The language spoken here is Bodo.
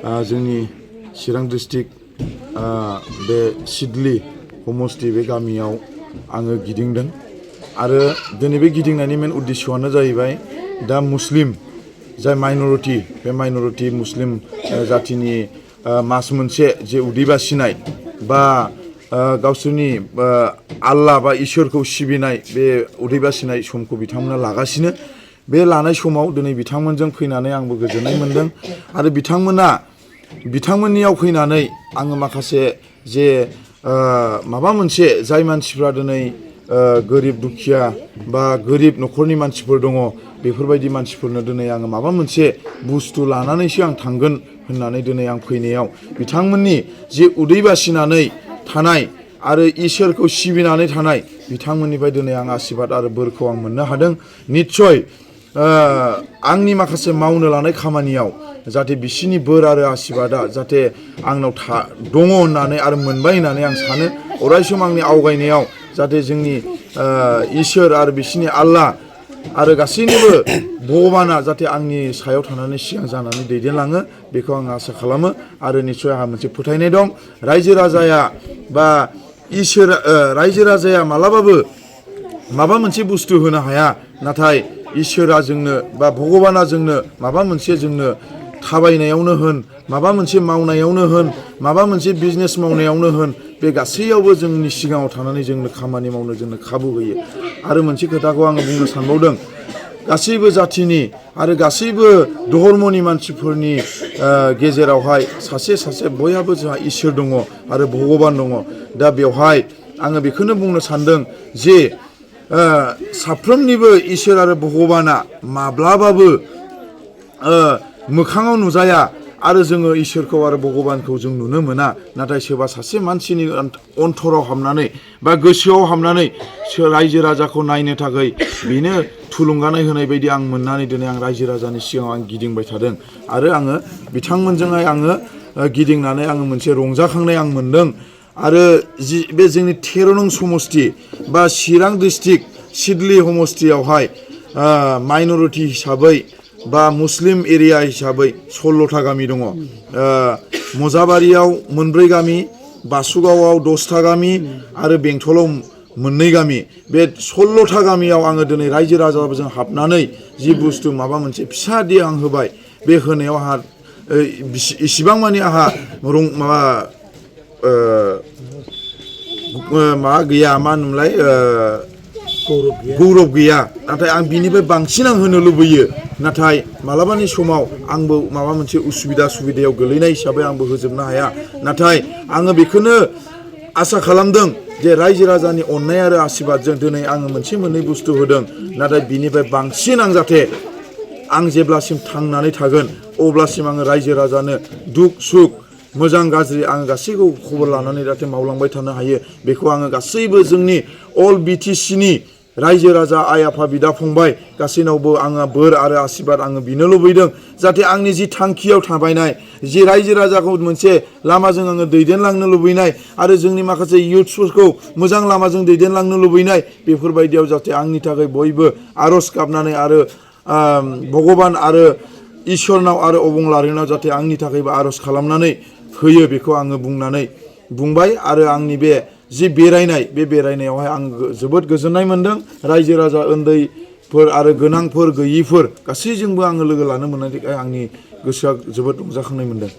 जोंनि चिरां डिस्ट्रिक्ट बे सिडली हमस्ति बे गामियाव आङो गिदिंदों आरो दिनै बे गिदिंनायनि मेन उद्देश्यआनो जाहैबाय दा मुस्लिम जाय माइनरिटि बे माइनरिटि मुस्लिम जातिनि मास मोनसे जे उदै बासिनाय बा गावसोरनि आल्लाह बा इसोरखौ सिबिनाय बे उदै बासिनाय समखौ बिथांमोना लागासिनो बे लानाय समाव दिनै बिथांमोनजों फैनानै आंबो गोजोननाय मोनदों आरो बिथांमोननियाव फैनानै आङो माखासे जे माबा मोनसे जाय मानसिफ्रा दिनै गोरिब दुखिया बा गोरिब न'खरनि मानसिफोर दङ बेफोरबायदि मानसिफोरनो दिनै आङो माबा मोनसे बुस्थु लानानैसो आं थांगोन होननानै दिनै आं फैनायाव बिथांमोननि जे उदै बासिनानै थानाय आरो इसोरखौ सिबिनानै थानाय बिथांमोननिफ्राय दिनै आं आशीर्बाद आरो बोरखौ आं मोननो हादों निस्सय आंनि माखासे मावनो लानाय खामानियाव जाहाथे बिसिनि बोर आरो आशीर्बादा जाहाथे आंनाव दङ होननानै आरो मोनबाय होननानै आं सानो अरायसम आंनि आवगायनायाव जाहाथे जोंनि इसोर आरो बिसिनि आल्लाह आरो गासैनिबो भगबाना जाहाथे आंनि सायाव थानानै सिगां जानानै दैदेनलाङो बेखौ आं आसा खालामो आरो निस्सय आंहा मोनसे फोथायनाय दं रायजो राजाया बा इसोर रायजो राजाया मालाबाबो माबा मोनसे बुस्थु होनो हाया नाथाय इसोरा जोंनो बा भगबाना जोंनो माबा मोनसे जोंनो थाबायनायावनो होन माबा मोनसे मावनायावनो होन माबा मोनसे बिजनेस मावनायावनो होन बे गासैयावबो जोंनि सिगाङाव थानानै जोंनो खामानि मावनो जोंनो खाबु होयो आरो मोनसे खोथाखौ आङो बुंनो सानबावदों गासैबो जाथिनि आरो गासैबो धर्मनि मानसिफोरनि गेजेरावहाय सासे बयहाबो जोंहा इसोर दङ आरो भगबान दङ दा बेवहाय आङो बेखौनो बुंनो सानदों जे साफ्रोमनिबो इसोर आरो भगबाना माब्लाबाबो मोखाङाव नुजाया आरो जोङो इसोरखौ आरो भगबानखौ जों नुनो मोना नाथाय सोरबा सासे मानसिनि अन्तराव हाबनानै बा गोसोआव हाबनानै रायजो राजाखौ नायनो थाखाय बेनो थुलुंगानाय होनाय बायदि आं मोननानै दिनै आं रायजो राजानि सिगाङाव आं गिदिंबाय थादों आरो आङो बिथांमोनजोंहाय आङो गिदिंनानै आङो मोनसे रंजाखांनाय आं मोनदों आरो बे जोंनि 13 नं समस्ति बा चिरां डिस्ट्रिक्ट सिडली हमस्तियावहाय माइनरिटि हिसाबै बा मुस्लिम एरिया हिसाबै 16टा गामि दङ मजाबारियाव 4 गामि बासुगावआव 10टा गामि आरो बेंटलाव 2 गामि बे 16टा गामियाव आङो दिनै रायजो राजाफोरजों हाबनानै जि बुस्थु माबा मोनसे फिसा दि आं होबाय बे होनायाव आंहा इसिबां मानि आंहा माबा गैया मा होनोमोनलाय गौरब गैया नाथाय आं बिनिफ्राय बांसिन आं होनो लुबैयो नाथाय मालाबानि समाव आंबो माबा मोनसे सुबिदायाव गोलैनाय हिसाबै आंबो होजोबनो हाया नाथाय आङो बेखौनो आसा खालामदों जे रायजो राजानि अननाय आरो आशीर्बादजों दिनै आङो मोनसे मोननै बुस्थु होदों नाथाय बिनिफ्राय बांसिन आं जाहाथे आं जेब्लासिम थांनानै थागोन अब्लासिम आङो रायजो राजानो दुख सुख मोजां गाज्रि आं गासैखौ खबर लानानै जाहाथे मावलांबाय थानो हायो बेखौ आङो गासैबो जोंनि अल बिटिसिनि रायजो राजा आइ आफा बिदा फंबाय गासैनावबो आङो बोर आरो आशीर्बाद आङो बिनो लुबैदों जाहाथे आंनि जि थांखियाव थाबायनाय जि रायजो राजाखौ मोनसे लामाजों आङो दैदेनलांनो लुबैनाय आरो जोंनि माखासे इयुथ्सफोरखौ मोजां लामाजों दैदेनलांनो लुबैनाय बेफोरबायदियाव जाहाथे आंनि थाखाय बयबो आर'ज गाबनानै आरो भगबान आरो इसोरनाव आरो अबंलारिनाव जाहाथे आंनि थाखायबो आर'ज खालामनानै होयो बेखौ आङो बुंबाय आरो आंनि बे जि बेरायनाय बे बेरायनायावहाय आं जोबोद गोजोननाय मोनदों रायजो राजा उन्दैफोर आरो गोनांफोर गैयिफोर गासैजोंबो आङो लोगो लानो मोननायखाय आंनि गोसोआ जोबोद रंजाखांनाय मोनदों